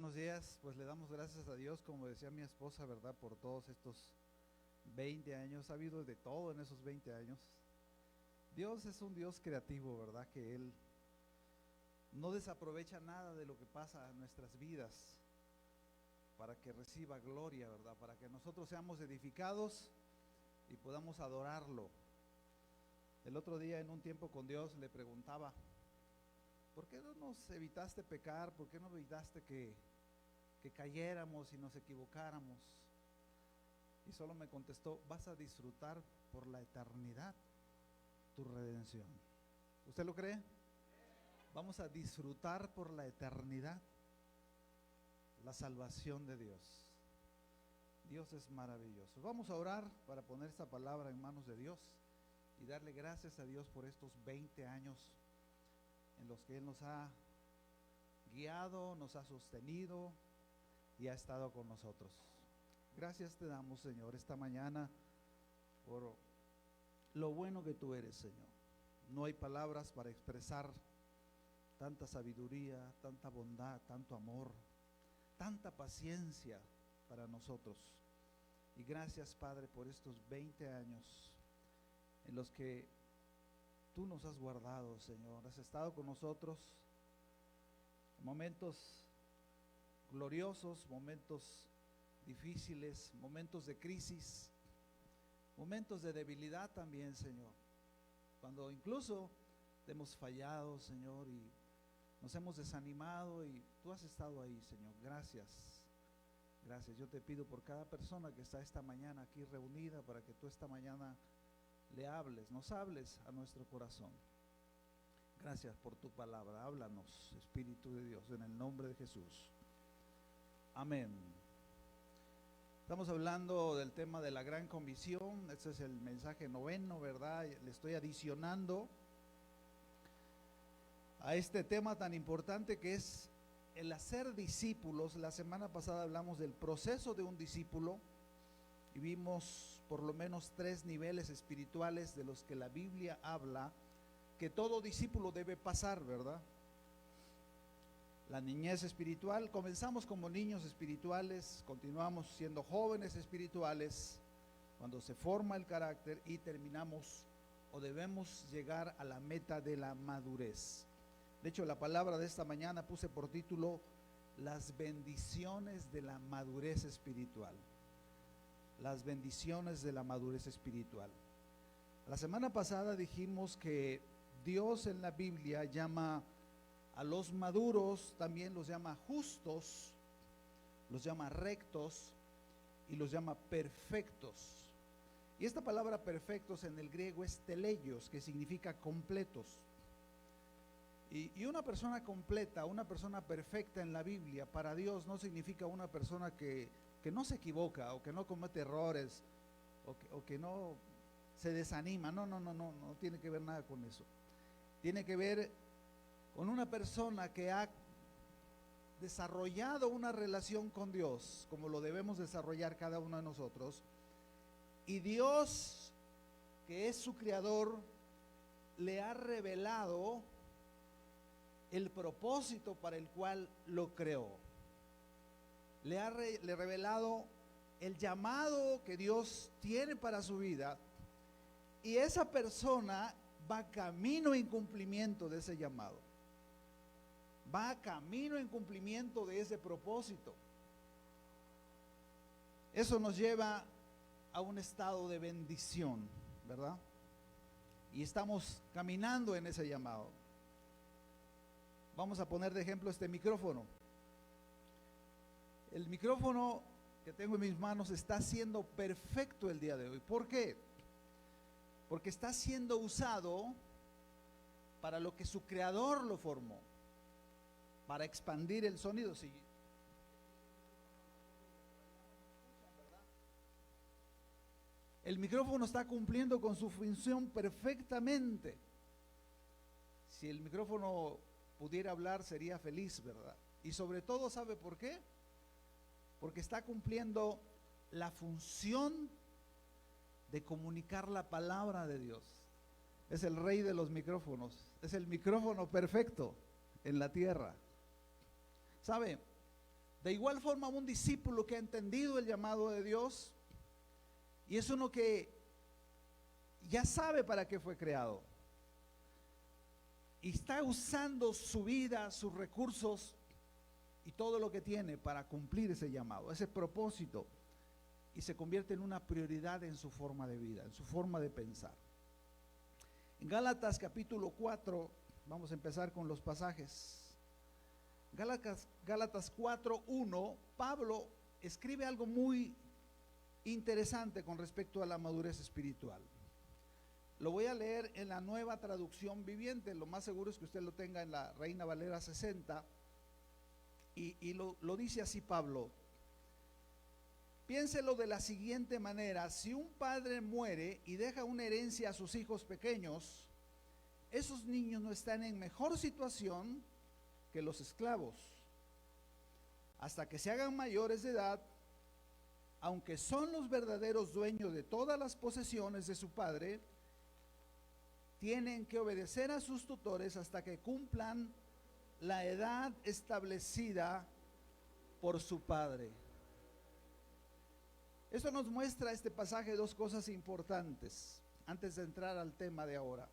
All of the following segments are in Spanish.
buenos días. Pues le damos gracias a Dios, como decía mi esposa, ¿verdad? Por todos estos 20 años. Ha habido de todo en esos 20 años. Dios es un Dios creativo, ¿verdad? Que Él no desaprovecha nada de lo que pasa en nuestras vidas para que reciba gloria, ¿verdad? Para que nosotros seamos edificados y podamos adorarlo. El otro día en un tiempo con Dios le preguntaba: ¿por qué no nos evitaste pecar? ¿Por qué no evitaste que cayéramos y nos equivocáramos? Y solo me contestó: vas a disfrutar por la eternidad tu redención. ¿Usted lo cree? Vamos a disfrutar por la eternidad la salvación de Dios. Dios es maravilloso. Vamos a orar para poner esta palabra en manos de Dios y darle gracias a Dios por estos 20 años en los que Él nos ha guiado, nos ha sostenido y ha estado con nosotros. Gracias te damos, Señor, esta mañana por lo bueno que tú eres, Señor. No hay palabras para expresar tanta sabiduría, tanta bondad, tanto amor, tanta paciencia para nosotros. Y gracias, Padre, por estos 20 años en los que tú nos has guardado, Señor. Has estado con nosotros en momentos gloriosos, momentos difíciles, momentos de crisis, momentos de debilidad también, Señor. Cuando incluso hemos fallado, Señor, y nos hemos desanimado, y tú has estado ahí, Señor. Gracias. Gracias. Yo te pido por cada persona que está esta mañana aquí reunida, para que tú esta mañana le hables, nos hables a nuestro corazón. Gracias por tu palabra. Háblanos, Espíritu de Dios, en el nombre de Jesús. Amén. Estamos hablando del tema de la gran comisión. Este es el mensaje 9, ¿verdad? Le estoy adicionando a este tema tan importante que es el hacer discípulos. La semana pasada hablamos del proceso de un discípulo y vimos por lo menos 3 niveles espirituales de los que la Biblia habla que todo discípulo debe pasar, ¿verdad? La niñez espiritual, comenzamos como niños espirituales, continuamos siendo jóvenes espirituales cuando se forma el carácter y terminamos o debemos llegar a la meta de la madurez. De hecho, la palabra de esta mañana puse por título: las bendiciones de la madurez espiritual. Las bendiciones de la madurez espiritual. La semana pasada dijimos que Dios en la Biblia llama a los maduros, también los llama justos, los llama rectos y los llama perfectos. Y esta palabra perfectos en el griego es teleios, que significa completos. Y una persona completa, una persona perfecta en la Biblia, para Dios no significa una persona que no se equivoca o que no comete errores o que no se desanima. No tiene que ver nada con eso. Tiene que ver con una persona que ha desarrollado una relación con Dios, como lo debemos desarrollar cada uno de nosotros, y Dios, que es su creador, le ha revelado el propósito para el cual lo creó. Le ha revelado el llamado que Dios tiene para su vida, y esa persona va camino en cumplimiento de ese llamado, va camino en cumplimiento de ese propósito. Eso nos lleva a un estado de bendición, ¿verdad? Y estamos caminando en ese llamado. Vamos a poner de ejemplo este micrófono. El micrófono que tengo en mis manos está siendo perfecto el día de hoy. ¿Por qué? Porque está siendo usado para lo que su creador lo formó, para expandir el sonido. Sí. El micrófono está cumpliendo con su función perfectamente. Si el micrófono pudiera hablar, sería feliz, ¿verdad? Y sobre todo, ¿sabe por qué? Porque está cumpliendo la función de comunicar la palabra de Dios. Es el rey de los micrófonos, es el micrófono perfecto en la tierra. ¿Sabe? De igual forma, un discípulo que ha entendido el llamado de Dios y es uno que ya sabe para qué fue creado y está usando su vida, sus recursos y todo lo que tiene para cumplir ese llamado, ese propósito, y se convierte en una prioridad en su forma de vida, en su forma de pensar. En Gálatas capítulo 4, vamos a empezar con los pasajes. Gálatas 4:1, Pablo escribe algo muy interesante con respecto a la madurez espiritual. Lo voy a leer en la Nueva Traducción Viviente. Lo más seguro es que usted lo tenga en la Reina Valera 60. Y lo dice así Pablo: piénselo de la siguiente manera: si un padre muere y deja una herencia a sus hijos pequeños, esos niños no están en mejor situación que los esclavos. Hasta que se hagan mayores de edad, aunque son los verdaderos dueños de todas las posesiones de su padre, tienen que obedecer a sus tutores hasta que cumplan la edad establecida por su padre. Esto nos muestra este pasaje dos cosas importantes antes de entrar al tema de ahora: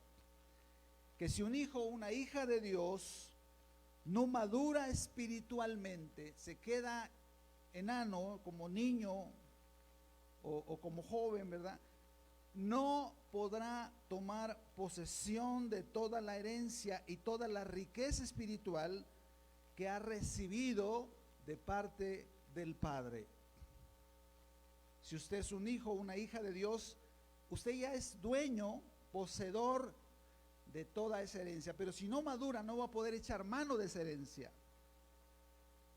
que si un hijo o una hija de Dios no madura espiritualmente, se queda enano como niño o como joven, ¿verdad?, no podrá tomar posesión de toda la herencia y toda la riqueza espiritual que ha recibido de parte del Padre. Si usted es un hijo o una hija de Dios, usted ya es dueño, poseedor de toda esa herencia. Pero si no madura, no va a poder echar mano de esa herencia,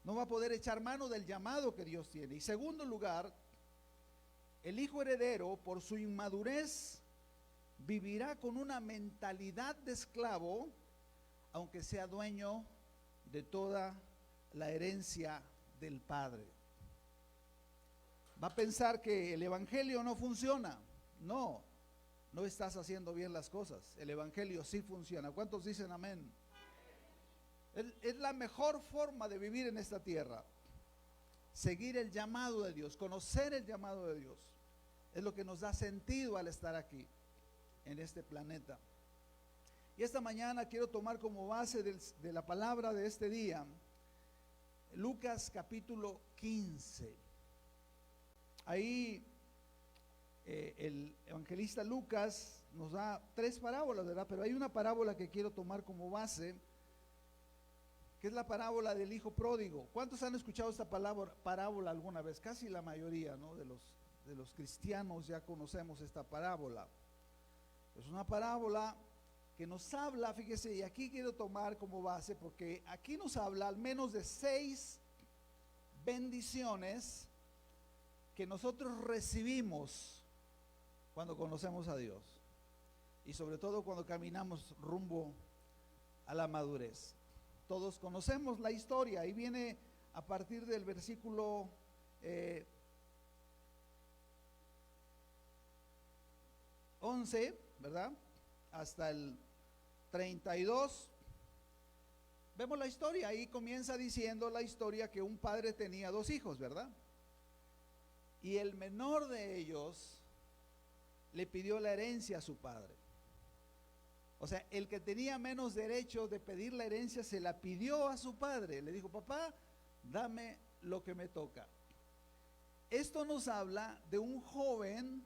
no va a poder echar mano del llamado que Dios tiene. Y segundo lugar, el hijo heredero, por su inmadurez, vivirá con una mentalidad de esclavo, aunque sea dueño de toda la herencia del Padre. Va a pensar que el evangelio no funciona. No estás haciendo bien las cosas. El evangelio sí funciona. ¿Cuántos dicen amén? Es la mejor forma de vivir en esta tierra. Seguir el llamado de Dios, conocer el llamado de Dios, es lo que nos da sentido al estar aquí, en este planeta. Y esta mañana quiero tomar como base de la palabra de este día, Lucas capítulo 15. Ahí el evangelista Lucas nos da tres parábolas, ¿verdad? Pero hay una parábola que quiero tomar como base, que es la parábola del hijo pródigo. ¿Cuántos han escuchado esta parábola alguna vez? Casi la mayoría, ¿no?, de los cristianos ya conocemos esta parábola. Es una parábola que nos habla, fíjese, y aquí quiero tomar como base, porque aquí nos habla al menos de 6 bendiciones que nosotros recibimos cuando conocemos a Dios, y sobre todo cuando caminamos rumbo a la madurez. Todos conocemos la historia, ahí viene a partir del versículo 11, ¿verdad?, hasta el 32. Vemos la historia, ahí comienza diciendo la historia que un padre tenía 2 hijos, ¿verdad? Y el menor de ellos le pidió la herencia a su padre. O sea, el que tenía menos derecho de pedir la herencia se la pidió a su padre. Le dijo: papá, dame lo que me toca. Esto nos habla de un joven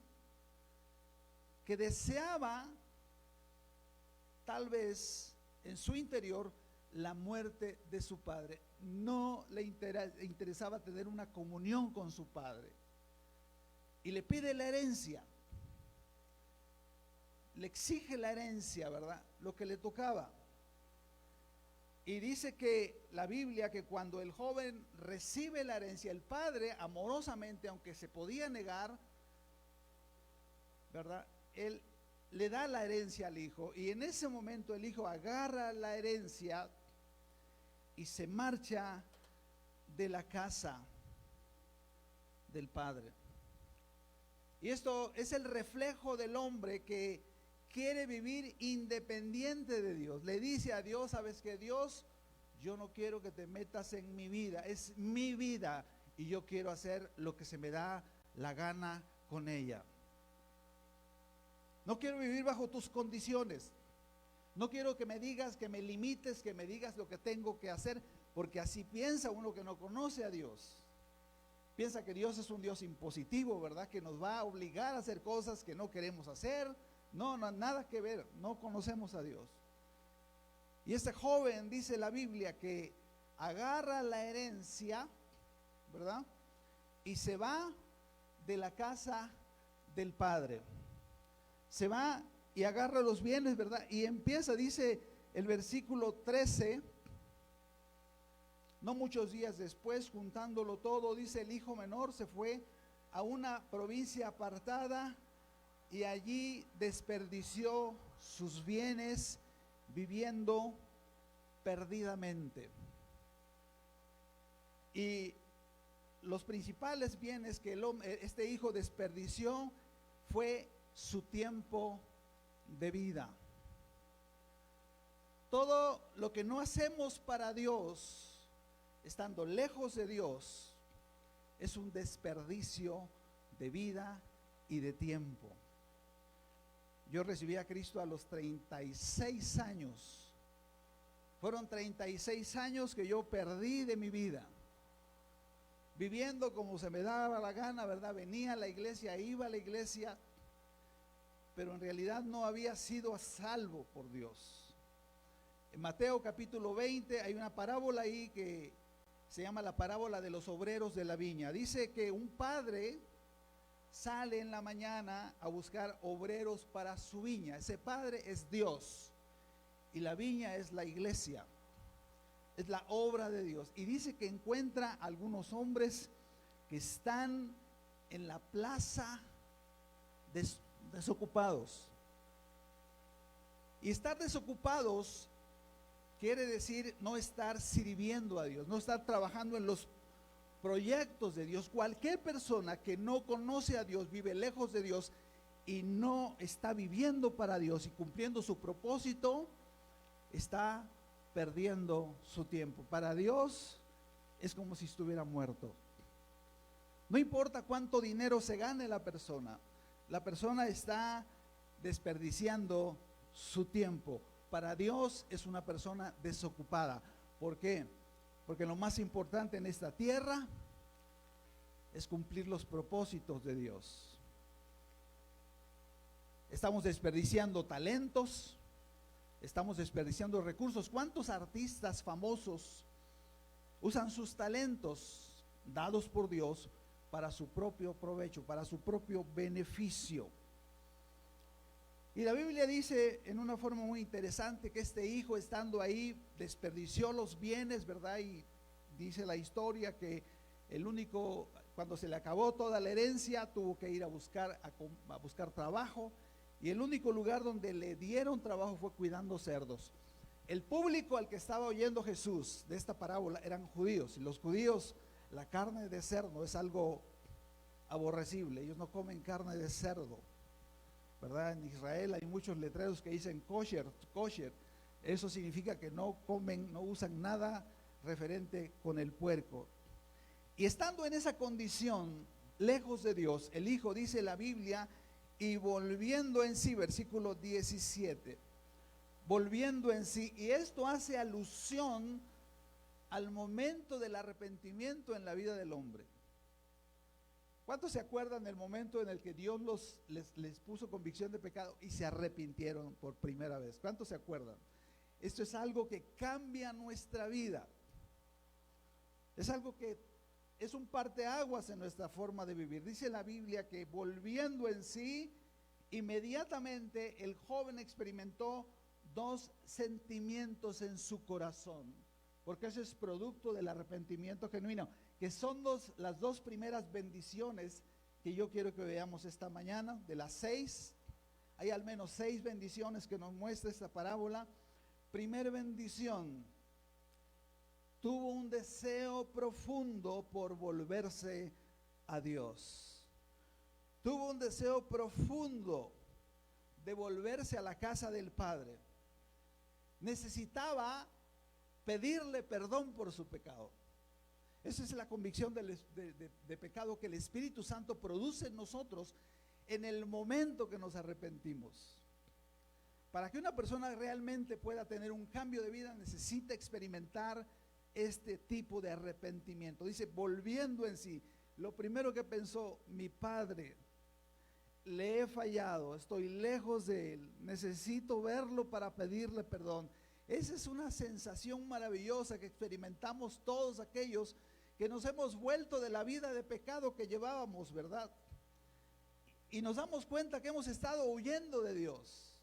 que deseaba, tal vez en su interior, la muerte de su padre. No le interesaba tener una comunión con su padre. Y le pide la herencia. Le exige la herencia, ¿verdad?, lo que le tocaba. Y dice que la Biblia, que cuando el joven recibe la herencia, el padre amorosamente, aunque se podía negar, ¿verdad?, él le da la herencia al hijo, y en ese momento el hijo agarra la herencia y se marcha de la casa del padre. Y esto es el reflejo del hombre que quiere vivir independiente de Dios. Le dice a Dios: sabes que, Dios, yo no quiero que te metas en mi vida, es mi vida y yo quiero hacer lo que se me da la gana con ella. No quiero vivir bajo tus condiciones. No quiero que me digas, que me limites, que me digas lo que tengo que hacer, porque así piensa uno que no conoce a Dios. Piensa que Dios es un Dios impositivo, ¿verdad? Que nos va a obligar a hacer cosas que no queremos hacer. No, nada que ver, no conocemos a Dios. Y este joven, dice la Biblia, que agarra la herencia, ¿verdad? Y se va de la casa del padre. Se va y agarra los bienes, ¿verdad? Y empieza, dice el versículo 13, no muchos días después, juntándolo todo, dice, el hijo menor se fue a una provincia apartada y allí desperdició sus bienes viviendo perdidamente. Y los principales bienes que este hijo desperdició fue su tiempo de vida. Todo lo que no hacemos para Dios, estando lejos de Dios, es un desperdicio de vida y de tiempo. Yo recibí a Cristo a los 36 años. Fueron 36 años que yo perdí de mi vida, viviendo como se me daba la gana, ¿verdad? Venía a la iglesia, iba a la iglesia, pero en realidad no había sido a salvo por Dios. En Mateo capítulo 20 hay una parábola ahí que se llama la parábola de los obreros de la viña. Dice que un padre sale en la mañana a buscar obreros para su viña. Ese padre es Dios y la viña es la iglesia, es la obra de Dios. Y dice que encuentra algunos hombres que están en la plaza desocupados. Y estar desocupados quiere decir no estar sirviendo a Dios, no estar trabajando en los proyectos de Dios. Cualquier persona que no conoce a Dios, vive lejos de Dios y no está viviendo para Dios y cumpliendo su propósito, está perdiendo su tiempo. Para Dios es como si estuviera muerto. No importa cuánto dinero se gane la persona está desperdiciando su tiempo. Para Dios es una persona desocupada. ¿Por qué? Porque lo más importante en esta tierra es cumplir los propósitos de Dios. Estamos desperdiciando talentos, estamos desperdiciando recursos. ¿Cuántos artistas famosos usan sus talentos dados por Dios para su propio provecho, para su propio beneficio? Y la Biblia dice en una forma muy interesante que este hijo, estando ahí, desperdició los bienes, ¿verdad? Y dice la historia que cuando se le acabó toda la herencia, tuvo que ir a buscar trabajo, y el único lugar donde le dieron trabajo fue cuidando cerdos. El público al que estaba oyendo Jesús de esta parábola eran judíos, y los judíos, la carne de cerdo es algo aborrecible. Ellos no comen carne de cerdo, ¿verdad? En Israel hay muchos letreros que dicen kosher, kosher. Eso significa que no comen, no usan nada referente con el puerco. Y estando en esa condición, lejos de Dios, el hijo, dice la Biblia, y volviendo en sí, versículo 17, volviendo en sí, y esto hace alusión al momento del arrepentimiento en la vida del hombre. ¿Cuántos se acuerdan del momento en el que Dios les puso convicción de pecado y se arrepintieron por primera vez? ¿Cuántos se acuerdan? Esto es algo que cambia nuestra vida. Es algo que es un parteaguas en nuestra forma de vivir. Dice la Biblia que volviendo en sí, inmediatamente el joven experimentó dos sentimientos en su corazón, porque eso es producto del arrepentimiento genuino, que son las dos primeras bendiciones que yo quiero que veamos esta mañana. De las 6, hay al menos 6 bendiciones que nos muestra esta parábola. Primera bendición: tuvo un deseo profundo por volverse a Dios. Tuvo un deseo profundo de volverse a la casa del Padre. Necesitaba pedirle perdón por su pecado. Esa es la convicción de pecado que el Espíritu Santo produce en nosotros en el momento que nos arrepentimos. Para que una persona realmente pueda tener un cambio de vida, necesita experimentar este tipo de arrepentimiento. Dice, volviendo en sí. Lo primero que pensó, mi padre, le he fallado, estoy lejos de él, necesito verlo para pedirle perdón. Esa es una sensación maravillosa que experimentamos todos aquellos que nos hemos vuelto de la vida de pecado que llevábamos, ¿verdad? Y nos damos cuenta que hemos estado huyendo de Dios.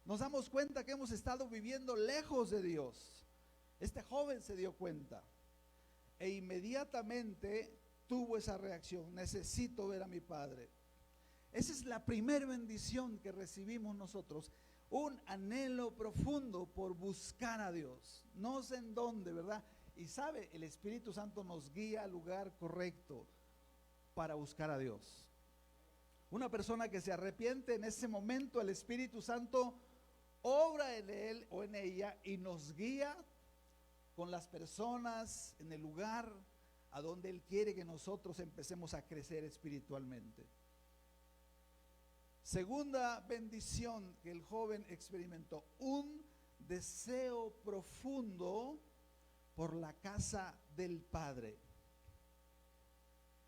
Nos damos cuenta que hemos estado viviendo lejos de Dios. Este joven se dio cuenta e inmediatamente tuvo esa reacción: necesito ver a mi padre. Esa es la primera bendición que recibimos nosotros, un anhelo profundo por buscar a Dios. No sé en dónde, ¿verdad? Y sabe, el Espíritu Santo nos guía al lugar correcto para buscar a Dios. Una persona que se arrepiente, en ese momento el Espíritu Santo obra en él o en ella y nos guía con las personas en el lugar a donde Él quiere que nosotros empecemos a crecer espiritualmente. Segunda bendición que el joven experimentó: un deseo profundo por la casa del Padre.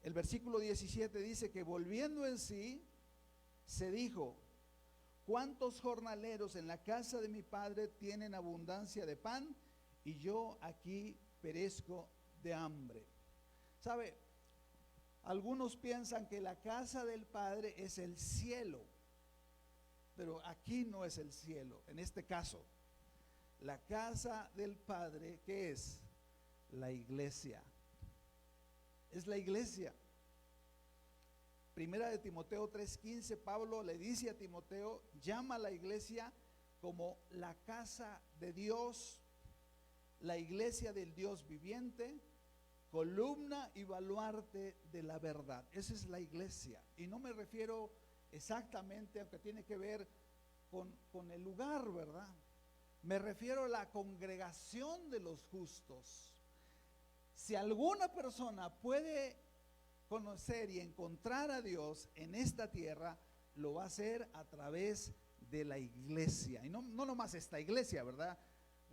El versículo 17 dice que volviendo en sí, se dijo: ¿cuántos jornaleros en la casa de mi padre tienen abundancia de pan y yo aquí perezco de hambre? ¿Sabe? Algunos piensan que la casa del Padre es el cielo, pero aquí no es el cielo. En este caso, la casa del Padre, ¿qué es? La iglesia. Es la iglesia. Primera de Timoteo 3:15, Pablo le dice a Timoteo, llama a la iglesia como la casa de Dios, la iglesia del Dios viviente, columna y baluarte de la verdad. Esa es la iglesia. Y no me refiero exactamente, aunque tiene que ver con el lugar, ¿verdad? Me refiero a la congregación de los justos. Si alguna persona puede conocer y encontrar a Dios en esta tierra, lo va a hacer a través de la iglesia. Y no nomás esta iglesia, ¿verdad?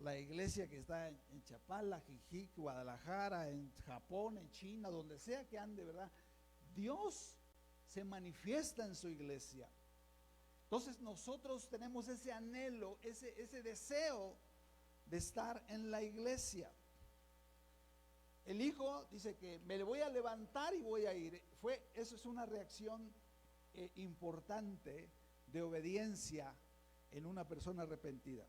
La iglesia que está en Chapala, Jijic, Guadalajara, en Japón, en China, donde sea que ande, ¿verdad? Dios se manifiesta en su iglesia. Entonces nosotros tenemos ese anhelo, ese deseo de estar en la iglesia. El hijo dice que me voy a levantar y voy a ir. Eso es una reacción importante de obediencia en una persona arrepentida.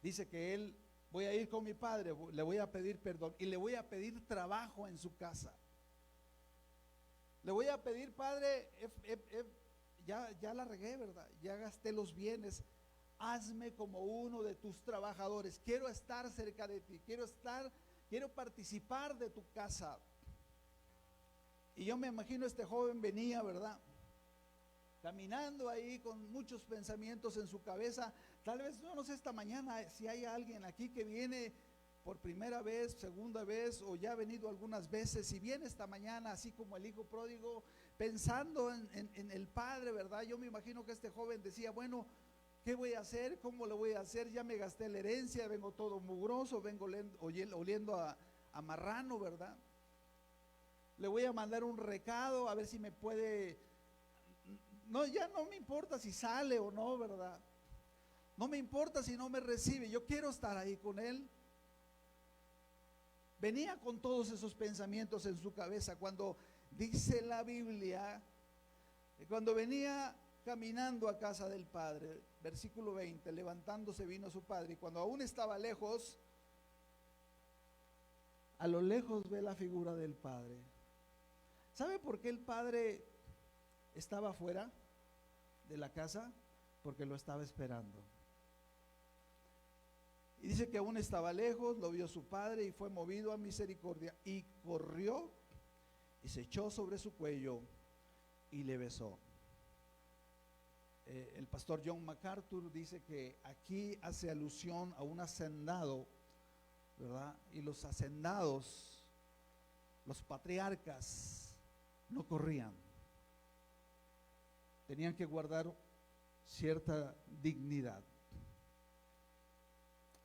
Dice que él, voy a ir con mi padre, le voy a pedir perdón y le voy a pedir trabajo en su casa. Le voy a pedir, padre, ya la regué, ¿verdad? Ya gasté los bienes, hazme como uno de tus trabajadores. Quiero estar cerca de ti, quiero participar de tu casa. Y yo me imagino este joven venía, ¿verdad? Caminando ahí con muchos pensamientos en su cabeza. Tal vez, no sé, esta mañana si hay alguien aquí que viene por primera vez, segunda vez, o ya ha venido algunas veces, y viene esta mañana así como el hijo pródigo, pensando en el padre, ¿verdad? Yo me imagino que este joven decía, bueno, ¿qué voy a hacer? ¿Cómo lo voy a hacer? Ya me gasté la herencia, vengo todo mugroso, vengo oliendo a marrano, ¿verdad? Le voy a mandar un recado a ver si me puede. No, ya no me importa si sale o no, ¿verdad? No me importa si no me recibe, yo quiero estar ahí con él. Venía con todos esos pensamientos en su cabeza cuando dice la Biblia, cuando venía caminando a casa del padre, versículo 20, levantándose vino su padre, y cuando aún estaba lejos, a lo lejos ve la figura del padre. ¿Sabe por qué el padre estaba fuera de la casa? Porque lo estaba esperando. Y dice que aún estaba lejos, lo vio su padre y fue movido a misericordia y corrió y se echó sobre su cuello y le besó. El pastor John MacArthur dice que aquí hace alusión a un hacendado ¿verdad? Y los hacendados, los patriarcas, no corrían. Tenían que guardar cierta dignidad.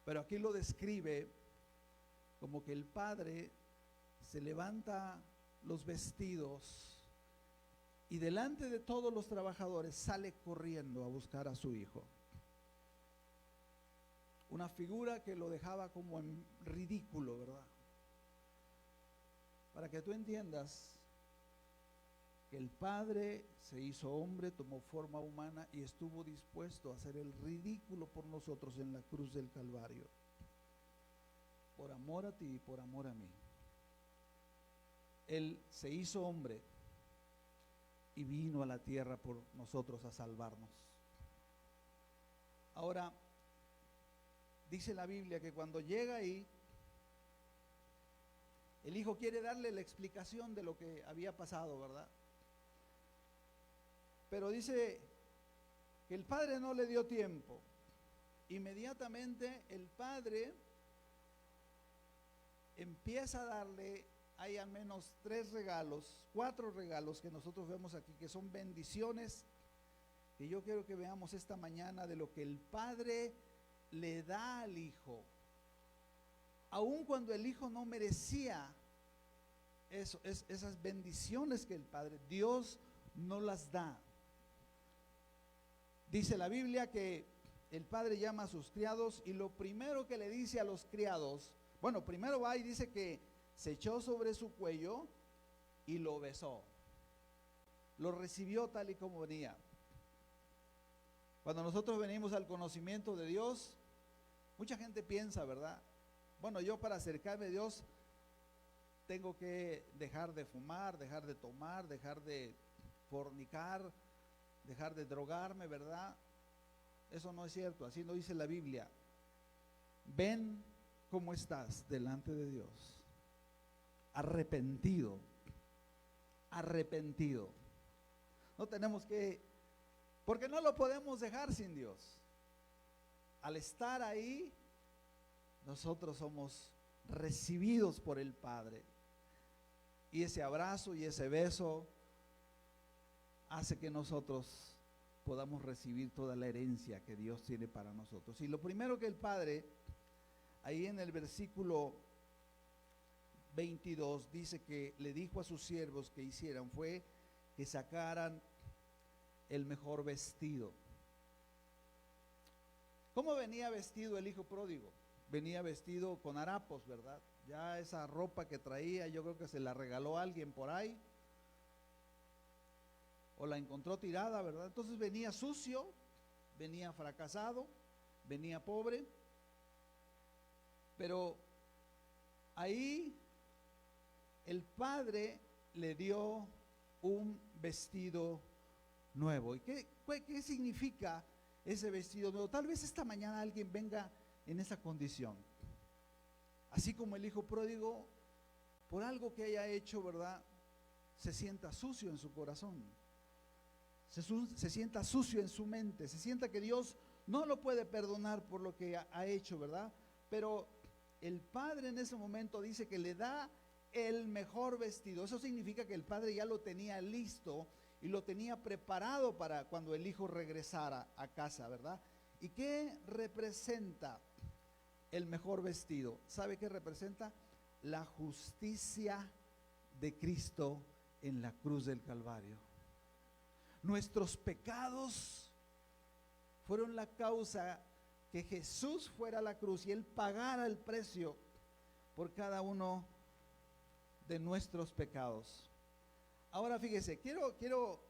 Pero aquí lo describe como que el padre se levanta los vestidos y delante de todos los trabajadores sale corriendo a buscar a su hijo. Una figura que lo dejaba como en ridículo, ¿verdad? Para que tú entiendas que el Padre se hizo hombre, tomó forma humana y estuvo dispuesto a hacer el ridículo por nosotros en la cruz del Calvario. Por amor a ti y por amor a mí. Él se hizo hombre y vino a la tierra por nosotros a salvarnos. Ahora, dice la Biblia que cuando llega ahí, el hijo quiere darle la explicación de lo que había pasado, ¿verdad? Pero dice que el padre no le dio tiempo. Inmediatamente el padre empieza a darle, hay al menos 3 regalos, 4 regalos que nosotros vemos aquí, que son bendiciones, que yo quiero que veamos esta mañana de lo que el padre le da al hijo, aun cuando el hijo no merecía esas bendiciones que el padre, Dios no las da. Dice la Biblia que el padre llama a sus criados y lo primero que le dice a los criados, bueno, primero va y dice que se echó sobre su cuello y lo besó. Lo recibió tal y como venía. Cuando nosotros venimos al conocimiento de Dios, mucha gente piensa, ¿verdad? Bueno, yo para acercarme a Dios tengo que dejar de fumar, dejar de tomar, dejar de fornicar, dejar de drogarme, ¿verdad? Eso no es cierto, así no dice la Biblia. Ven cómo estás delante de Dios, arrepentido, arrepentido. No tenemos que, porque no lo podemos dejar sin Dios. Al estar ahí, nosotros somos recibidos por el Padre. Y ese abrazo y ese beso hace que nosotros podamos recibir toda la herencia que Dios tiene para nosotros. Y lo primero que el Padre, ahí en el versículo 22, dice que le dijo a sus siervos que hicieran fue que sacaran el mejor vestido. ¿Cómo venía vestido el hijo pródigo? Venía vestido con harapos, ¿verdad? Ya esa ropa que traía, yo creo que se la regaló a alguien por ahí, o la encontró tirada, ¿verdad? Entonces venía sucio, venía fracasado, venía pobre, pero ahí el padre le dio un vestido nuevo. ¿Y qué significa ese vestido nuevo? Tal vez esta mañana alguien venga en esa condición, así como el hijo pródigo, por algo que haya hecho, ¿verdad? Se sienta sucio en su corazón, se sienta sucio en su mente, se sienta que Dios no lo puede perdonar por lo que ha hecho, ¿verdad? Pero el padre en ese momento dice que le da el mejor vestido. Eso significa que el padre ya lo tenía listo y lo tenía preparado para cuando el hijo regresara a casa, ¿verdad? ¿Y qué representa el mejor vestido? ¿Sabe qué representa? La justicia de Cristo en la cruz del Calvario. Nuestros pecados fueron la causa que Jesús fuera a la cruz y Él pagara el precio por cada uno de nuestros pecados. Ahora fíjese, quiero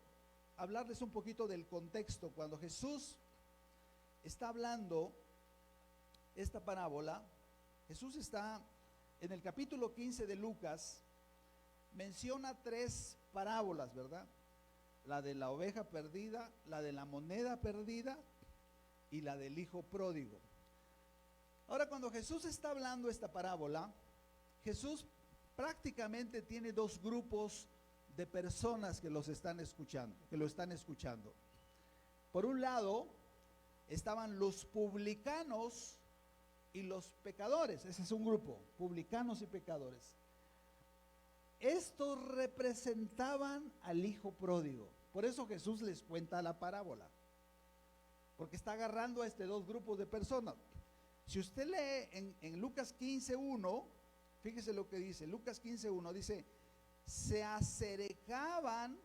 hablarles un poquito del contexto. Cuando Jesús está hablando esta parábola, Jesús está en el capítulo 15 de Lucas, menciona 3 parábolas, ¿verdad? La de la oveja perdida, la de la moneda perdida y la del hijo pródigo. Ahora, cuando Jesús está hablando esta parábola, Jesús prácticamente tiene 2 grupos de personas que lo están escuchando. Por un lado, estaban los publicanos y los pecadores. Ese es un grupo, publicanos y pecadores. Estos representaban al hijo pródigo. Por eso Jesús les cuenta la parábola, porque está agarrando a dos grupos de personas. Si usted lee en Lucas 15:1, fíjese lo que dice. Lucas 15:1 dice: se acercaban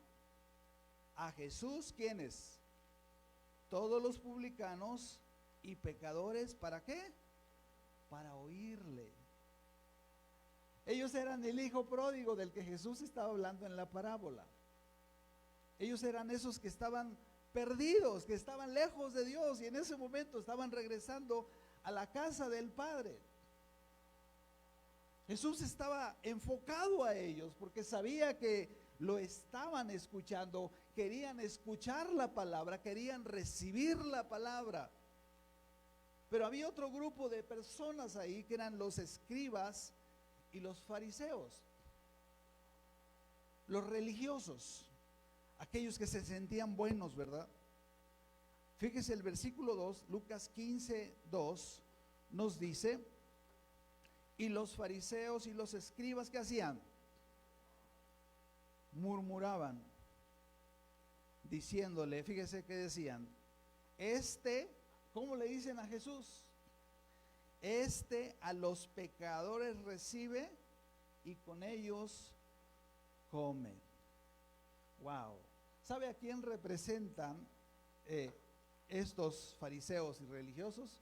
a Jesús, ¿quiénes? Todos los publicanos y pecadores, ¿para qué? Para oírle. Ellos eran el hijo pródigo del que Jesús estaba hablando en la parábola. Ellos eran esos que estaban perdidos, que estaban lejos de Dios, y en ese momento estaban regresando a la casa del Padre. Jesús estaba enfocado a ellos porque sabía que lo estaban escuchando, querían escuchar la palabra, querían recibir la palabra. Pero había otro grupo de personas ahí que eran los escribas y los fariseos, los religiosos, aquellos que se sentían buenos, ¿verdad? Fíjese el versículo 2, Lucas 15:2 nos dice: y los fariseos y los escribas, ¿qué hacían? Murmuraban, diciéndole, fíjese que decían, ¿cómo le dicen a Jesús? A los pecadores recibe y con ellos come. Wow. ¿Sabe a quién representan estos fariseos y religiosos?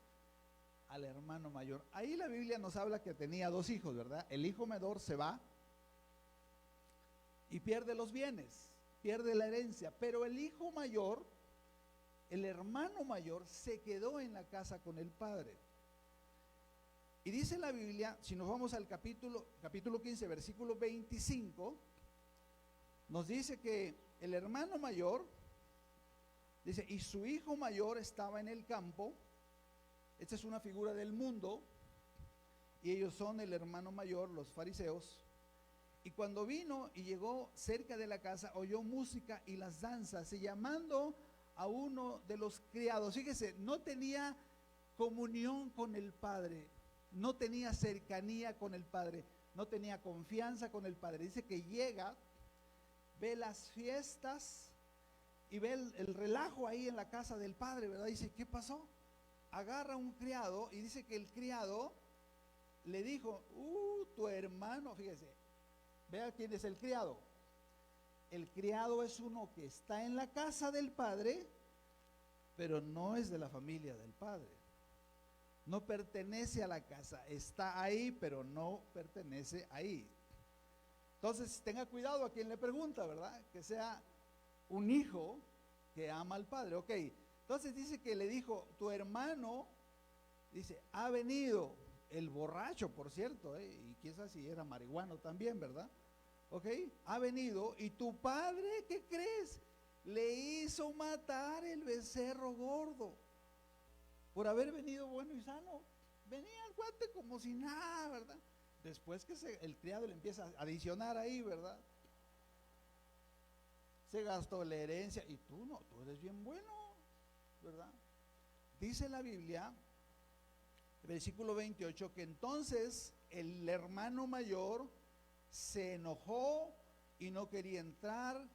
Al hermano mayor. Ahí la Biblia nos habla que tenía 2 hijos, ¿verdad? El hijo menor se va y pierde los bienes, pierde la herencia, pero el hijo mayor, el hermano mayor, se quedó en la casa con el padre. Y dice la Biblia, si nos vamos al capítulo 15, versículo 25, nos dice que el hermano mayor, dice, y su hijo mayor estaba en el campo. Esta es una figura del mundo, y ellos son el hermano mayor, los fariseos. Y cuando vino y llegó cerca de la casa, oyó música y las danzas, y llamando a uno de los criados, fíjese, no tenía comunión con el Padre, no tenía cercanía con el Padre, no tenía confianza con el Padre. Dice que llega, ve las fiestas y ve el relajo ahí en la casa del Padre, ¿verdad? Dice, ¿qué pasó? Agarra un criado y dice que el criado le dijo, tu hermano, fíjese, vea quién es el criado. El criado es uno que está en la casa del Padre, pero no es de la familia del Padre. No pertenece a la casa, está ahí, pero no pertenece ahí. Entonces tenga cuidado a quien le pregunta, ¿verdad? Que sea un hijo que ama al Padre. Ok, entonces dice que le dijo, tu hermano, dice, ha venido, el borracho, por cierto, y quizás si era marihuano también, ¿verdad? Ok, ha venido, y tu padre, ¿qué crees? Le hizo matar el becerro gordo por haber venido bueno y sano. Venía el cuate como si nada, ¿verdad? Después que el criado le empieza a adicionar ahí, ¿verdad? Se gastó la herencia, y tú no, tú eres bien bueno, ¿verdad? Dice la Biblia, versículo 28, que entonces el hermano mayor se enojó y no quería entrar,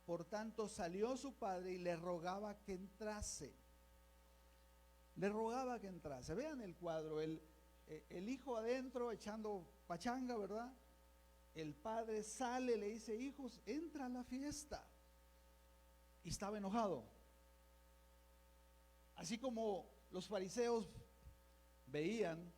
por tanto salió su padre y le rogaba que entrase. Le rogaba que entrase. Vean el cuadro, el hijo adentro echando pachanga, ¿verdad? El padre sale, le dice, hijos, entra a la fiesta. Y estaba enojado. Así como los fariseos veían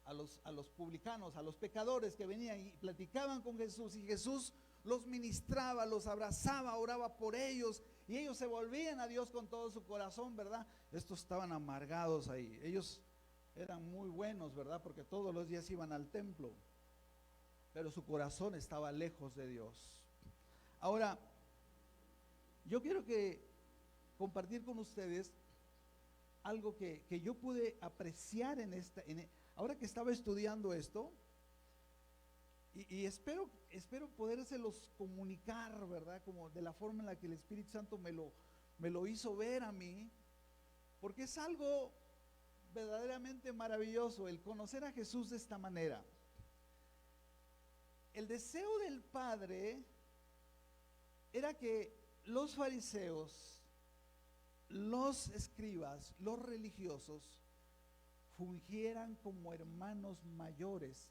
a los publicanos, a los pecadores que venían y platicaban con Jesús, y Jesús los ministraba, los abrazaba, oraba por ellos, y ellos se volvían a Dios con todo su corazón, ¿verdad? Estos estaban amargados ahí. Ellos eran muy buenos, ¿verdad? Porque todos los días iban al templo, pero su corazón estaba lejos de Dios. Ahora, yo quiero compartir con ustedes algo que yo pude apreciar ahora que estaba estudiando esto, y espero podérselos comunicar, ¿verdad? Como de la forma en la que el Espíritu Santo me lo hizo ver a mí, porque es algo verdaderamente maravilloso el conocer a Jesús de esta manera. El deseo del Padre era que los fariseos, los escribas, los religiosos fungieran como hermanos mayores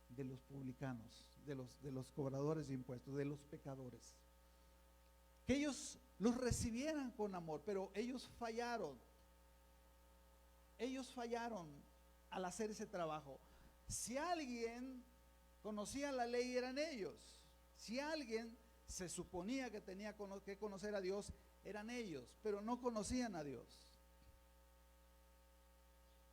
de los publicanos, de los cobradores de impuestos, de los pecadores. Que ellos los recibieran con amor, pero ellos fallaron. Ellos fallaron al hacer ese trabajo. Si alguien conocía la ley, eran ellos. Si alguien se suponía que tenía que conocer a Dios, eran ellos, pero no conocían a Dios.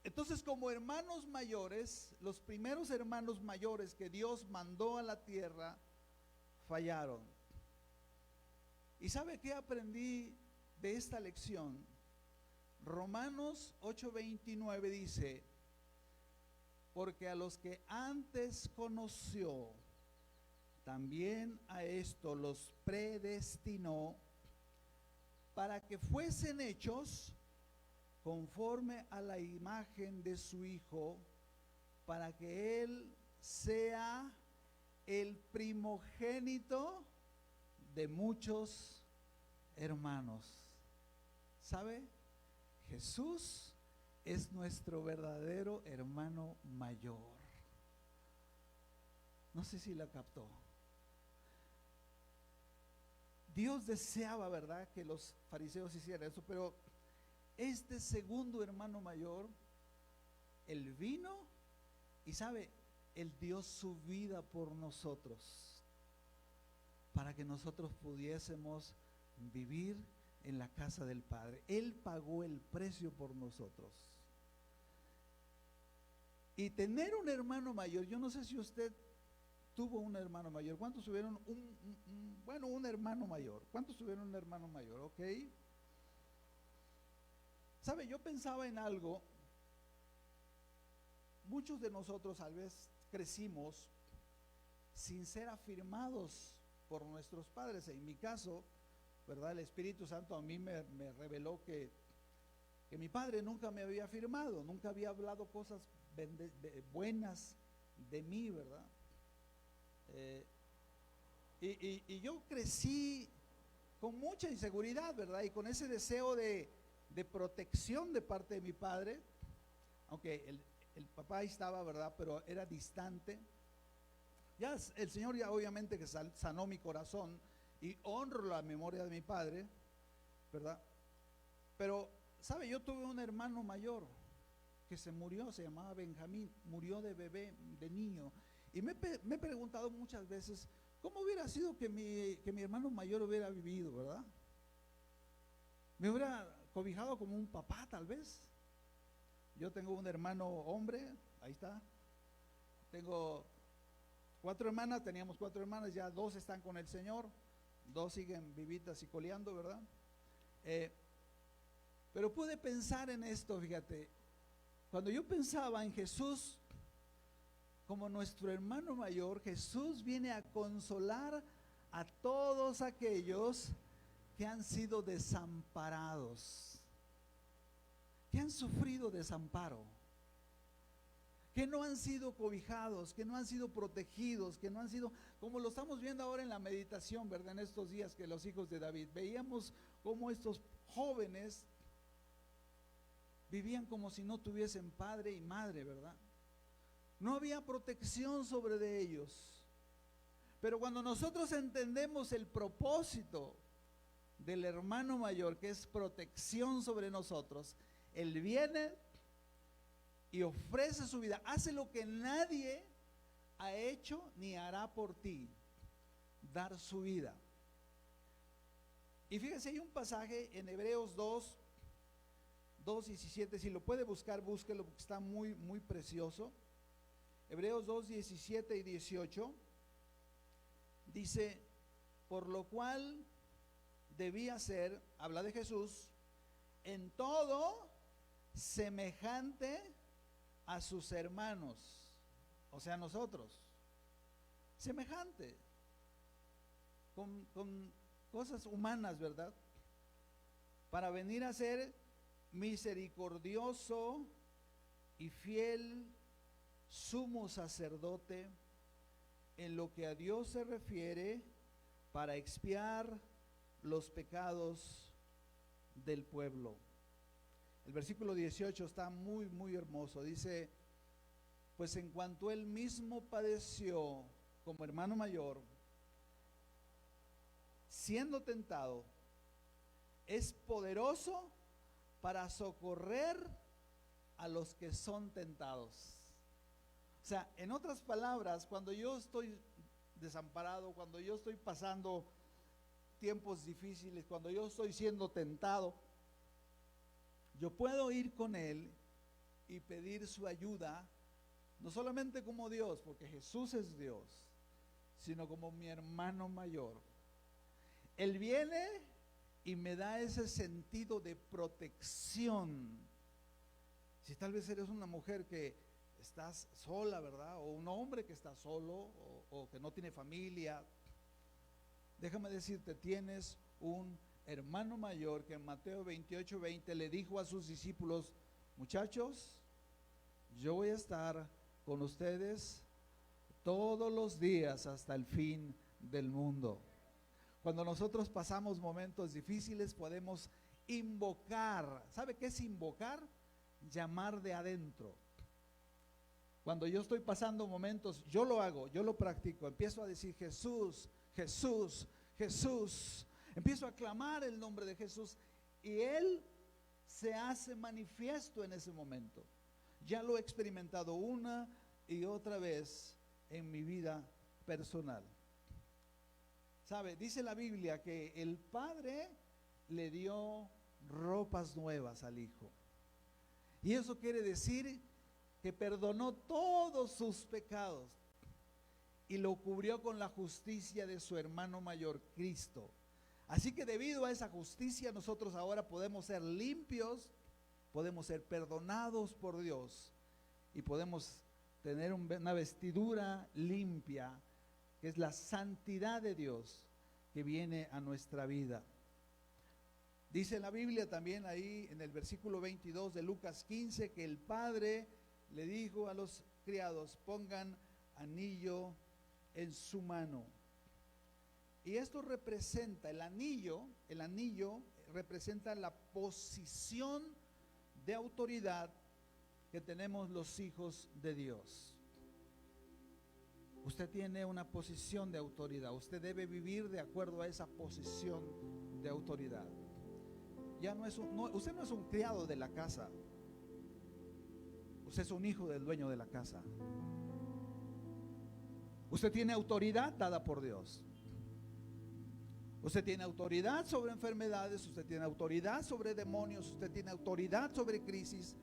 Entonces, como hermanos mayores, los primeros hermanos mayores que Dios mandó a la tierra, fallaron. ¿Y sabe qué aprendí de esta lección? Romanos 8:29 dice: porque a los que antes conoció, también a esto los predestinó para que fuesen hechos conforme a la imagen de su Hijo, para que Él sea el primogénito de muchos hermanos. ¿Sabe? Jesús es nuestro verdadero hermano mayor. No sé si la captó. Dios deseaba, ¿verdad?, que los fariseos hicieran eso, pero este segundo hermano mayor, Él vino y, ¿sabe?, Él dio su vida por nosotros, para que nosotros pudiésemos vivir en la casa del Padre. Él pagó el precio por nosotros. Y tener un hermano mayor, yo no sé si usted tuvo un hermano mayor. ¿Cuántos tuvieron un hermano mayor? ¿Cuántos tuvieron un hermano mayor? Ok. ¿Sabe? Yo pensaba en algo. Muchos de nosotros tal vez crecimos sin ser afirmados por nuestros padres. En mi caso, ¿verdad?, el Espíritu Santo a mí me reveló que mi padre nunca me había afirmado, nunca había hablado cosas buenas de mí, ¿verdad? Y yo crecí con mucha inseguridad, ¿verdad? Y con ese deseo de protección de parte de mi padre, aunque el papá ahí estaba, ¿verdad?, pero era distante. Ya el Señor ya obviamente que sanó mi corazón y honro la memoria de mi padre, ¿verdad? Pero, ¿sabe? Yo tuve un hermano mayor que se murió, se llamaba Benjamín, murió de bebé, de niño. Y me he preguntado muchas veces, ¿cómo hubiera sido que mi hermano mayor hubiera vivido, verdad? Me hubiera cobijado como un papá, tal vez. Yo tengo un hermano hombre, ahí está. Tengo 4 hermanas, teníamos 4 hermanas, ya 2 están con el Señor, 2 siguen vivitas y coleando, ¿verdad? Pero pude pensar en esto, fíjate. Cuando yo pensaba en Jesús como nuestro hermano mayor, Jesús viene a consolar a todos aquellos que han sido desamparados, que han sufrido desamparo, que no han sido cobijados, que no han sido protegidos, que no han sido, como lo estamos viendo ahora en la meditación, ¿verdad? En estos días que los hijos de David, veíamos cómo estos jóvenes vivían como si no tuviesen padre y madre, ¿verdad? No había protección sobre de ellos. Pero cuando nosotros entendemos el propósito del hermano mayor, que es protección sobre nosotros, Él viene y ofrece su vida, hace lo que nadie ha hecho ni hará por ti, dar su vida. Y fíjense, hay un pasaje en Hebreos 2:17, si lo puede buscar, búsquelo porque está muy, muy precioso. Hebreos 2:17 y 18 dice: por lo cual debía ser, habla de Jesús, en todo semejante a sus hermanos, o sea, nosotros, semejante, con cosas humanas, ¿verdad? Para venir a ser misericordioso y fiel sumo sacerdote en lo que a Dios se refiere para expiar los pecados del pueblo. El versículo 18 está muy, muy hermoso. Dice: pues en cuanto él mismo padeció como hermano mayor, siendo tentado, es poderoso para socorrer a los que son tentados. O sea, en otras palabras, cuando yo estoy desamparado, cuando yo estoy pasando tiempos difíciles, cuando yo estoy siendo tentado, yo puedo ir con él y pedir su ayuda, no solamente como Dios, porque Jesús es Dios, sino como mi hermano mayor. Él viene y me da ese sentido de protección. Si tal vez eres una mujer que estás sola, ¿verdad? O un hombre que está solo o que no tiene familia, déjame decirte, tienes un hermano mayor que en Mateo 28:20 le dijo a sus discípulos: muchachos, yo voy a estar con ustedes todos los días hasta el fin del mundo. Cuando nosotros pasamos momentos difíciles podemos invocar. ¿Sabe qué es invocar? Llamar de adentro. Cuando yo estoy pasando momentos, yo lo hago, yo lo practico, empiezo a decir Jesús, Jesús, Jesús, empiezo a clamar el nombre de Jesús y Él se hace manifiesto en ese momento. Ya lo he experimentado una y otra vez en mi vida personal. ¿Sabe? Dice la Biblia que el Padre le dio ropas nuevas al Hijo. Y eso quiere decir que perdonó todos sus pecados y lo cubrió con la justicia de su hermano mayor, Cristo. Así que debido a esa justicia nosotros ahora podemos ser limpios, podemos ser perdonados por Dios y podemos tener una vestidura limpia, que es la santidad de Dios que viene a nuestra vida. Dice la Biblia también ahí en el versículo 22 de Lucas 15 que el Padre le dijo a los criados: pongan anillo en su mano. Y esto representa, el anillo representa la posición de autoridad que tenemos los hijos de Dios. Usted tiene una posición de autoridad, usted debe vivir de acuerdo a esa posición de autoridad. Ya usted no es un criado de la casa, usted es un hijo del dueño de la casa. Usted tiene autoridad dada por Dios. Usted tiene autoridad sobre enfermedades, usted tiene autoridad sobre demonios, usted tiene autoridad sobre crisis.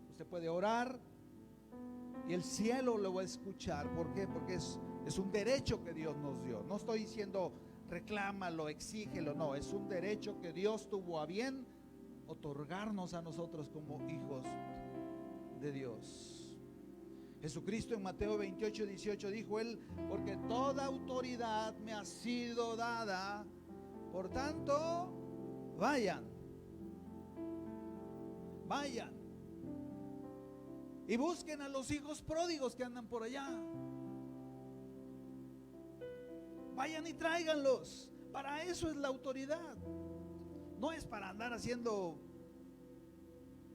Usted puede orar y el cielo lo va a escuchar. ¿Por qué? Porque es un derecho que Dios nos dio. No estoy diciendo reclámalo, exígelo, no, es un derecho que Dios tuvo a bien otorgarnos a nosotros como hijos de Dios. Jesucristo en Mateo 28:18 dijo él: porque toda autoridad me ha sido dada, por tanto, vayan y busquen a los hijos pródigos que andan por allá. Vayan y tráiganlos. Para eso es la autoridad. No es para andar haciendo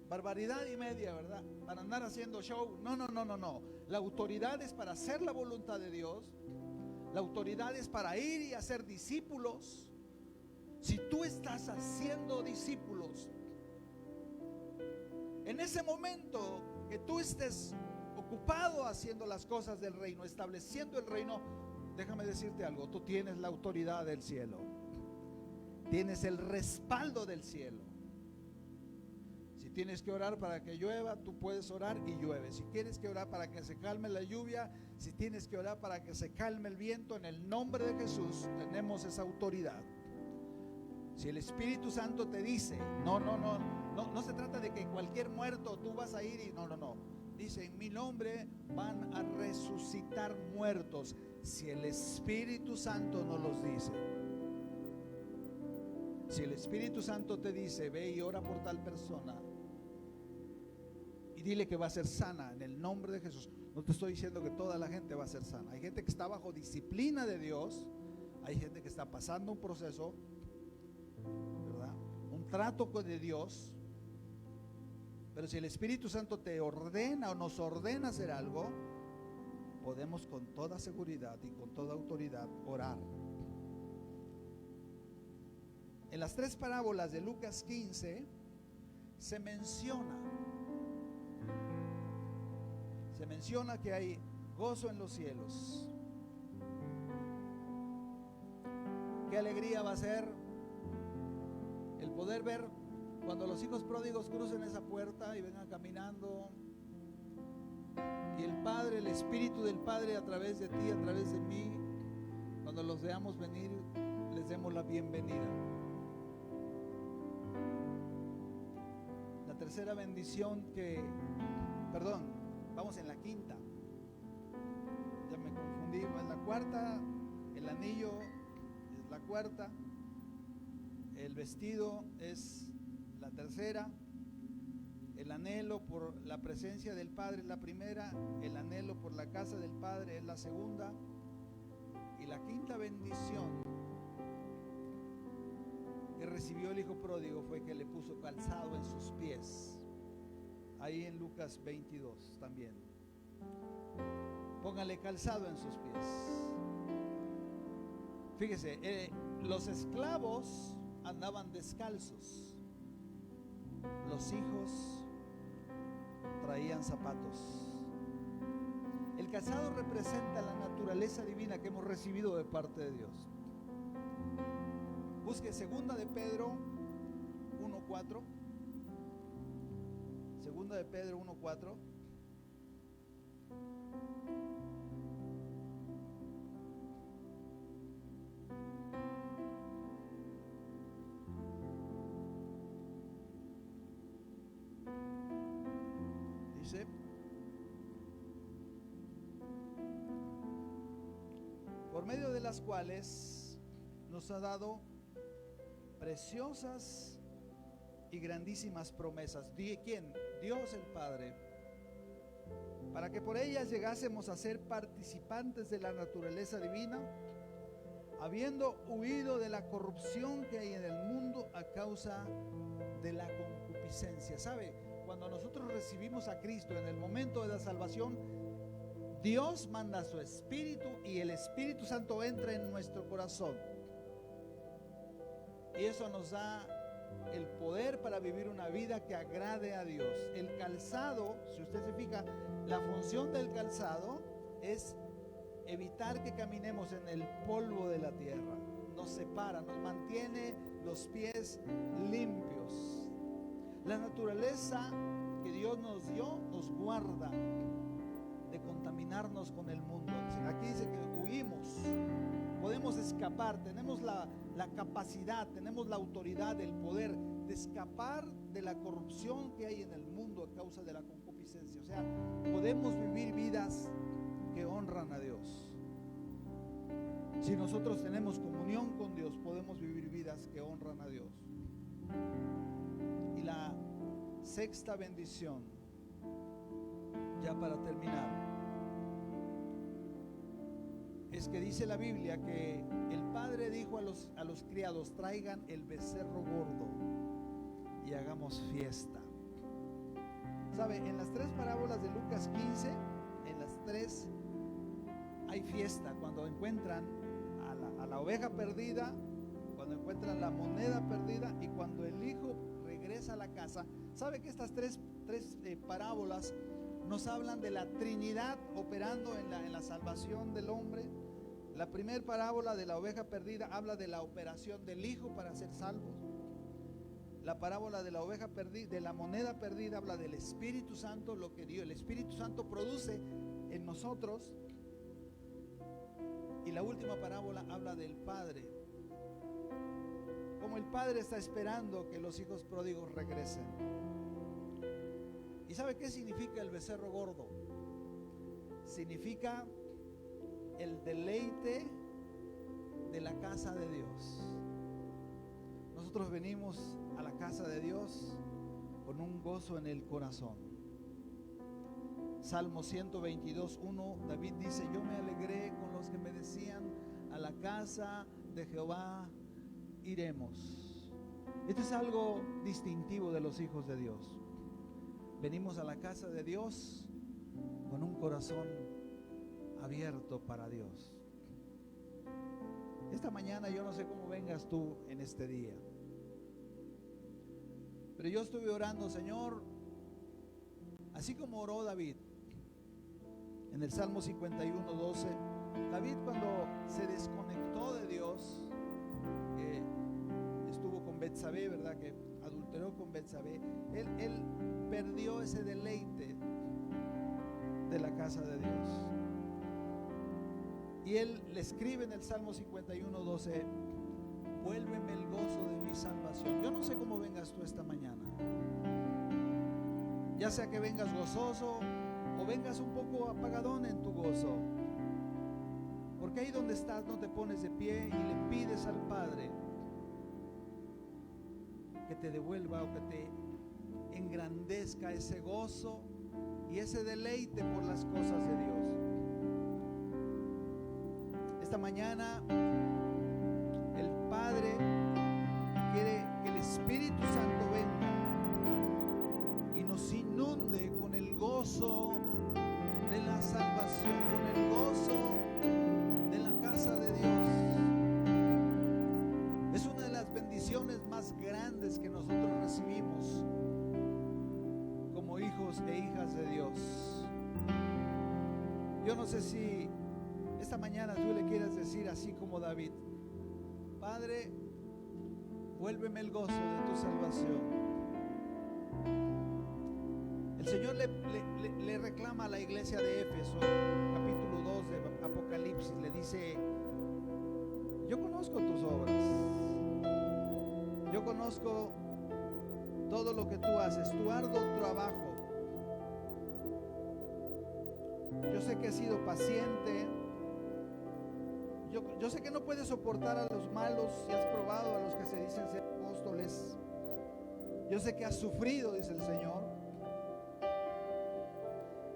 barbaridad y media, ¿verdad? Para andar haciendo show. No. La autoridad es para hacer la voluntad de Dios. La autoridad es para ir y hacer discípulos. Si tú estás haciendo discípulos, en ese momento que tú estés ocupado haciendo las cosas del reino, estableciendo el reino, déjame decirte algo, tú tienes la autoridad del cielo, tienes el respaldo del cielo. Si tienes que orar para que llueva, tú puedes orar y llueve. Si quieres que orar para que se calme la lluvia, si tienes que orar para que se calme el viento, en el nombre de Jesús tenemos esa autoridad. Si el Espíritu Santo te dice, no se trata de que cualquier muerto tú vas a ir y no. Dice, en mi nombre van a resucitar muertos. Si el Espíritu Santo nos los dice. Si el Espíritu Santo te dice, ve y ora por tal persona y dile que va a ser sana en el nombre de Jesús. No te estoy diciendo que toda la gente va a ser sana. Hay gente que está bajo disciplina de Dios. Hay gente que está pasando un proceso, ¿verdad? Un trato de Dios. Pero si el Espíritu Santo te ordena o nos ordena hacer algo, podemos con toda seguridad y con toda autoridad orar. En las 3 parábolas de Lucas 15 se menciona que hay gozo en los cielos. Qué alegría va a ser el poder ver cuando los hijos pródigos crucen esa puerta y vengan caminando, y el Padre, el Espíritu del Padre a través de ti, a través de mí, cuando los veamos venir, les demos la bienvenida. La tercera bendición vamos en la quinta. Ya me confundí, en la cuarta, el anillo es la cuarta, el vestido es la tercera, el anhelo por la presencia del Padre es la primera, el anhelo por la casa del Padre es la segunda, y la quinta bendición que recibió el hijo pródigo fue que le puso calzado en sus pies. Ahí en Lucas 22 también. Póngale calzado en sus pies. Fíjese, los esclavos andaban descalzos. Los hijos traían zapatos. El calzado representa la naturaleza divina que hemos recibido de parte de Dios. Busque 2 de Pedro 1:4. 2 de Pedro 1:4. Dice: por medio de las cuales nos ha dado preciosas y grandísimas promesas. ¿Quién? Dios el Padre, para que por ellas llegásemos a ser participantes de la naturaleza divina, habiendo huido de la corrupción que hay en el mundo a causa de la concupiscencia. ¿Sabe? Cuando nosotros recibimos a Cristo en el momento de la salvación, Dios manda su Espíritu y el Espíritu Santo entra en nuestro corazón. Y eso nos da el poder para vivir una vida que agrade a Dios. El calzado, si usted se fija, la función del calzado es evitar que caminemos en el polvo de la tierra. Nos separa, nos mantiene los pies limpios. La naturaleza que Dios nos dio nos guarda de contaminarnos con el mundo. Aquí dice que huimos, podemos escapar, tenemos la capacidad, tenemos la autoridad, el poder de escapar de la corrupción que hay en el mundo a causa de la concupiscencia. O sea, podemos vivir vidas que honran a Dios. Si nosotros tenemos comunión con Dios, podemos vivir vidas que honran a Dios. Y la sexta bendición, ya para terminar, es que dice la Biblia que el padre dijo a los criados: traigan el becerro gordo y hagamos fiesta. ¿Sabe? En las 3 parábolas de Lucas 15, en las 3 hay fiesta. Cuando encuentran a la oveja perdida, cuando encuentran la moneda perdida y cuando el hijo regresa a la casa. ¿Sabe que estas tres parábolas nos hablan de la Trinidad operando en la salvación del hombre? La primera parábola de la oveja perdida habla de la operación del hijo para ser salvos. La parábola de la oveja perdida, de la moneda perdida, habla del Espíritu Santo, lo que Dios, el Espíritu Santo produce en nosotros. Y la última parábola habla del Padre, como el Padre está esperando que los hijos pródigos regresen. ¿Y sabe qué significa el becerro gordo? Significa el deleite de la casa de Dios. nosotros venimos a la casa de Dios con un gozo en el corazón. Salmo 122:1, David dice: yo me alegré con los que me decían, a la casa de Jehová iremos. Esto es algo distintivo de los hijos de Dios. Venimos a la casa de Dios con un corazón abierto para Dios. Esta mañana yo no sé cómo vengas tú en este día, pero yo estuve orando, Señor, así como oró David en el Salmo 51:12. David, cuando se desconectó de Dios, estuvo con Betsabé, ¿verdad? Que adulteró con Betsabé. Él perdió ese deleite de la casa de Dios. Y él le escribe en el Salmo 51:12: vuélveme el gozo de mi salvación. Yo no sé cómo vengas tú esta mañana, ya sea que vengas gozoso o vengas un poco apagadón en tu gozo, porque ahí donde estás no te pones de pie y le pides al Padre que te devuelva o que te engrandezca ese gozo y ese deleite por las cosas de Dios. Esta mañana el Padre quiere que el Espíritu Santo venga y nos inunde con el gozo de la salvación, con el gozo de la casa de Dios. Es una de las bendiciones más grandes que nosotros recibimos como hijos e hijas de Dios. Yo no sé si esta mañana tú le quieres decir así como David: Padre, vuélveme el gozo de tu salvación. El Señor le reclama a la iglesia de Éfeso, capítulo 2 de Apocalipsis, le dice: yo conozco tus obras, yo conozco todo lo que tú haces, tu arduo trabajo. Yo sé que has sido paciente. Yo sé que no puedes soportar a los malos y has probado a los que se dicen ser apóstoles. Yo sé que has sufrido, dice el Señor.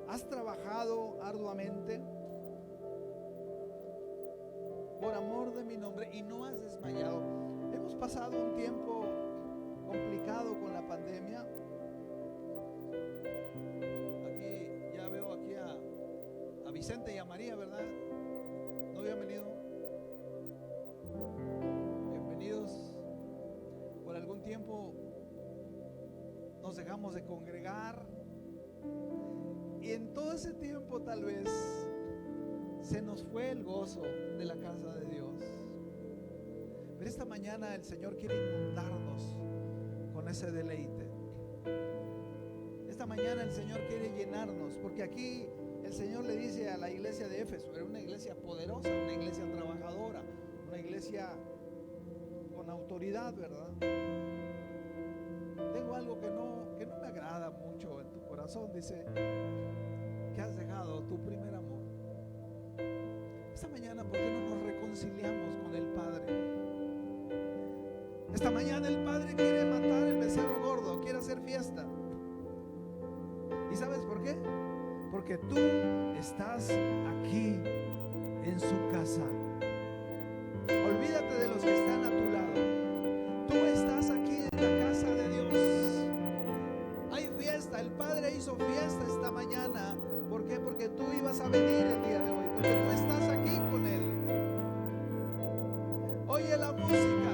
Has trabajado arduamente por amor de mi nombre y no has desmayado. Hemos pasado un tiempo complicado con la pandemia. Aquí ya veo aquí a Vicente y a María, ¿verdad? ¿No habían venido? Bienvenidos. Por algún tiempo nos dejamos de congregar y en todo ese tiempo tal vez se nos fue el gozo de la casa de Dios. Pero esta mañana el Señor quiere inundarnos con ese deleite. Esta mañana el Señor quiere llenarnos, porque aquí el Señor le dice a la iglesia de Éfeso: era una iglesia poderosa, una iglesia trabajadora, una iglesia con autoridad, ¿verdad? Tengo algo que no me agrada mucho en tu corazón, dice, que has dejado tu primer amor. Esta mañana, ¿por qué no nos reconciliamos con el Padre? Esta mañana el Padre quiere matar el becerro gordo, quiere hacer fiesta. ¿Y sabes por qué? Porque tú estás aquí en su casa. Olvídate de los que están a tu lado. Tú estás aquí en la casa de Dios. Hay fiesta, el Padre hizo fiesta esta mañana. ¿Por qué? Porque tú ibas a venir el día de hoy, porque tú estás aquí con Él. Oye la música,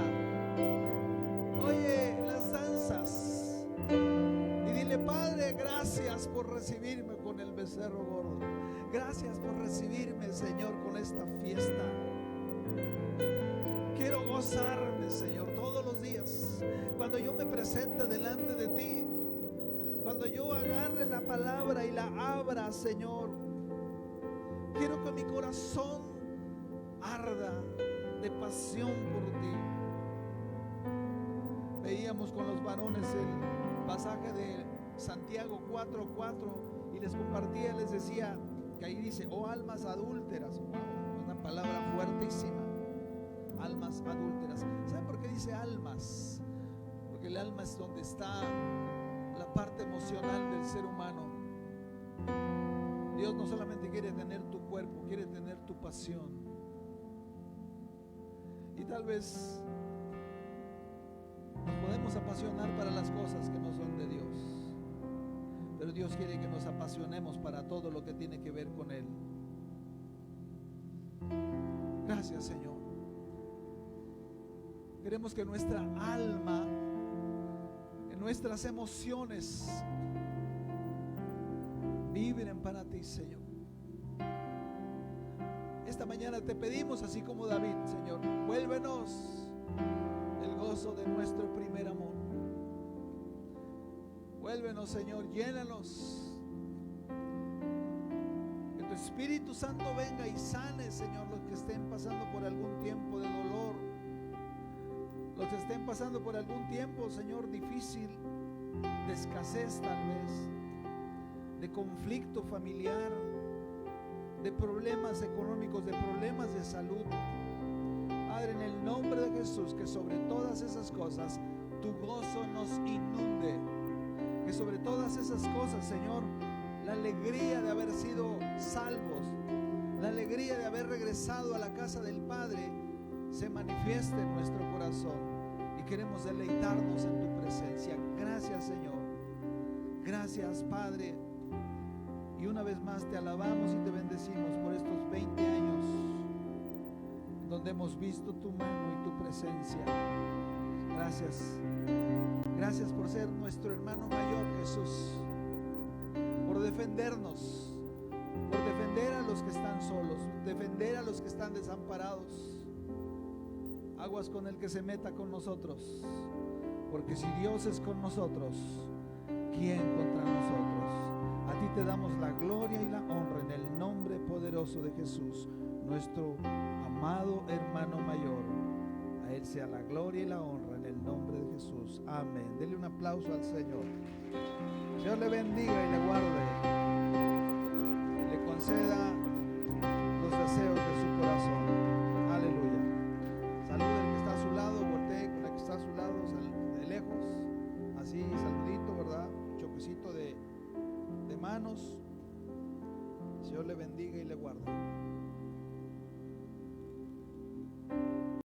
oye las danzas y dile: Padre, gracias por recibirme con el becerro gordo. Gracias por recibirme, Señor, con esta fiesta. Quiero gozarme, Señor, todos los días. Cuando yo me presente delante de ti, cuando yo agarre la palabra y la abra, Señor, quiero que mi corazón arda de pasión por ti. Veíamos con los varones el pasaje de Santiago 4:4 y les compartía, les decía que ahí dice: oh almas adúlteras. Wow, una palabra fuertísima. Almas adúlteras. ¿Saben por qué dice almas? El alma es donde está la parte emocional del ser humano. Dios no solamente quiere tener tu cuerpo, quiere tener tu pasión. Y tal vez nos podemos apasionar para las cosas que no son de Dios, pero Dios quiere que nos apasionemos para todo lo que tiene que ver con Él. Gracias, Señor. Queremos que nuestra alma, en nuestras emociones, vibren para ti, Señor. Esta mañana te pedimos, así como David, Señor, vuélvenos el gozo de nuestro primer amor. Vuélvenos, Señor, llénanos. Que tu Espíritu Santo venga y sane, Señor, los que estén pasando por algún tiempo de dolor, los que estén pasando por algún tiempo, Señor, difícil, de escasez tal vez, de conflicto familiar, de problemas económicos, de problemas de salud. Padre, en el nombre de Jesús, que sobre todas esas cosas tu gozo nos inunde. Que sobre todas esas cosas, Señor, la alegría de haber sido salvos, la alegría de haber regresado a la casa del Padre, se manifieste en nuestro corazón. Y queremos deleitarnos en tu presencia. Gracias, Señor. Gracias, Padre. Y una vez más te alabamos y te bendecimos por estos 20 años donde hemos visto tu mano y tu presencia. Gracias. Gracias por ser nuestro hermano mayor, Jesús. Por defendernos, por defender a los que están solos, defender a los que están desamparados. Aguas con el que se meta con nosotros, porque si Dios es con nosotros, ¿quién contra nosotros? A ti te damos la gloria y la honra en el nombre poderoso de Jesús, nuestro amado hermano mayor. A Él sea la gloria y la honra en el nombre de Jesús. Amén. Dele un aplauso al Señor. Dios le bendiga y le guarde, le conceda los deseos de su corazón. Aleluya. Salude al que está a su lado, voltee con el que está a su lado, de lejos, así, saludito, ¿verdad? Un choquecito de manos. Dios le bendiga y le guarde.